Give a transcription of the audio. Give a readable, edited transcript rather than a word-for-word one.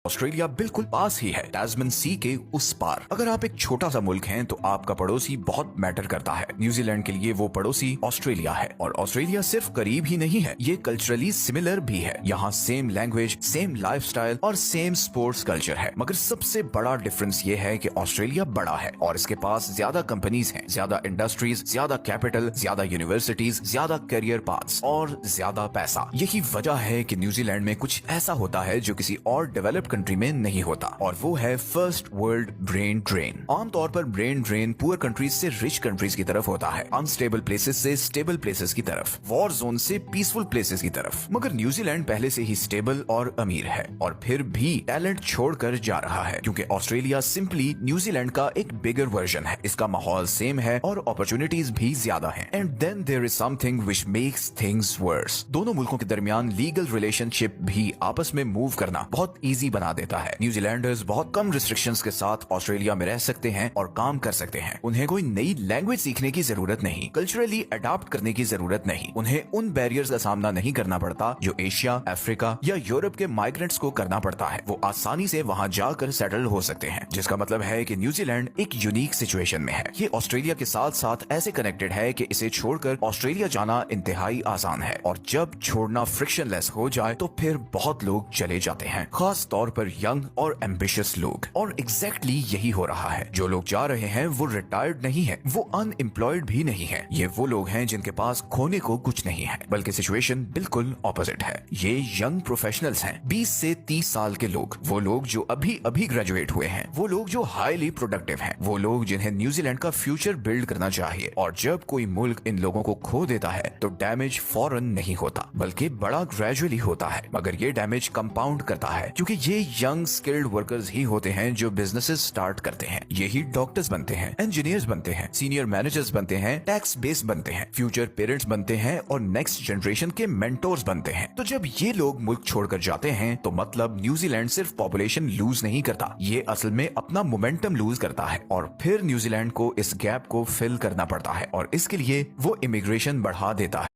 Australia बिल्कुल पास ही है, टैस्मन सी के उस पार। अगर आप एक छोटा सा मुल्क हैं तो आपका पड़ोसी बहुत मैटर करता है। न्यूजीलैंड के लिए वो पड़ोसी ऑस्ट्रेलिया है, और ऑस्ट्रेलिया सिर्फ करीब ही नहीं है, ये कल्चरली सिमिलर भी है। यहाँ सेम लैंग्वेज, सेम लाइफस्टाइल और सेम स्पोर्ट्स कल्चर है। मगर सबसे बड़ा डिफरेंस ये है कि ऑस्ट्रेलिया बड़ा है और इसके पास ज्यादा कंपनीज हैं, ज्यादा इंडस्ट्रीज, ज्यादा कैपिटल, ज्यादा यूनिवर्सिटीज, ज्यादा करियर पाथ्स और ज्यादा पैसा। यही वजह है कि न्यूजीलैंड में कुछ ऐसा होता है जो किसी और डेवलप्ड कंट्री में नहीं होता, और वो है फर्स्ट वर्ल्ड ब्रेन ड्रेन। आमतौर पर ब्रेन ड्रेन पुअर कंट्रीज से रिच कंट्रीज की तरफ होता है, अनस्टेबल प्लेसेस से स्टेबल प्लेसेस की तरफ, वॉर जोन से पीसफुल प्लेसेस की तरफ। मगर न्यूजीलैंड पहले से ही स्टेबल और अमीर है, और फिर भी टैलेंट छोड़कर जा रहा है, क्योंकि ऑस्ट्रेलिया सिंपली न्यूजीलैंड का एक बिगर वर्जन है। इसका माहौल सेम है और अपॉर्चुनिटीज भी ज्यादा हैं। And then there is something which makes things worse. दोनों मुल्कों के दरमियान लीगल रिलेशनशिप भी आपस में मूव करना बहुत इजी बना देता है। न्यूजीलैंडर्स बहुत कम रिस्ट्रिक्शंस के साथ ऑस्ट्रेलिया में रह सकते हैं और काम कर सकते हैं। उन्हें कोई नई लैंग्वेज सीखने की जरूरत नहीं, कल्चरली अडॉप्ट करने की जरूरत नहीं, उन्हें उन बैरियर्स का सामना नहीं करना पड़ता जो एशिया, अफ्रीका या यूरोप के माइग्रेंट्स को करना पड़ता है। वो आसानी से वहां जाकर सेटल हो सकते हैं, जिसका मतलब है कि न्यूजीलैंड एक यूनिक सिचुएशन में है। ये ऑस्ट्रेलिया के साथ साथ ऐसे कनेक्टेड है कि इसे छोड़कर ऑस्ट्रेलिया जाना इंतहाई आसान है, और जब छोड़ना फ्रिक्शनलेस हो जाए तो फिर बहुत लोग चले जाते हैं, खास तौर पर यंग और एम्बिशियस लोग। और एग्जैक्टली यही हो रहा है। जो लोग जा रहे हैं वो रिटायर्ड नहीं है, वो अनएम्प्लॉयड भी नहीं है। ये वो लोग हैं जिनके पास खोने को कुछ नहीं है, बल्कि सिचुएशन बिल्कुल ऑपोजिट है। ये यंग प्रोफेशनल्स हैं, 20 से 30 साल के लोग, वो लोग जो अभी अभी ग्रेजुएट हुए हैं, वो लोग जो हाईली प्रोडक्टिव हैं, वो लोग जिन्हें न्यूजीलैंड का फ्यूचर बिल्ड करना चाहिए। और जब कोई मुल्क इन लोगों को खो देता है तो डैमेज फौरन नहीं होता, बल्कि बड़ा ग्रेजुअली होता है। मगर ये डैमेज कंपाउंड करता है, क्योंकि ये यंग स्किल्ड वर्कर्स ही होते हैं जो बिजनेसेस स्टार्ट करते हैं। यही डॉक्टर्स बनते हैं, इंजीनियर्स बनते हैं, सीनियर मैनेजर्स बनते हैं, टैक्स बेस बनते हैं, फ्यूचर पेरेंट्स बनते हैं और नेक्स्ट जनरेशन के मेंटोर्स बनते हैं। तो जब ये लोग मुल्क छोड़कर जाते हैं तो मतलब न्यूजीलैंड सिर्फ पॉपुलेशन लूज नहीं करता, ये असल में अपना मोमेंटम लूज करता है, और फिर न्यूजीलैंड को इस गैप को फिल करना पड़ता है, और इसके लिए वो इमिग्रेशन बढ़ा देता है।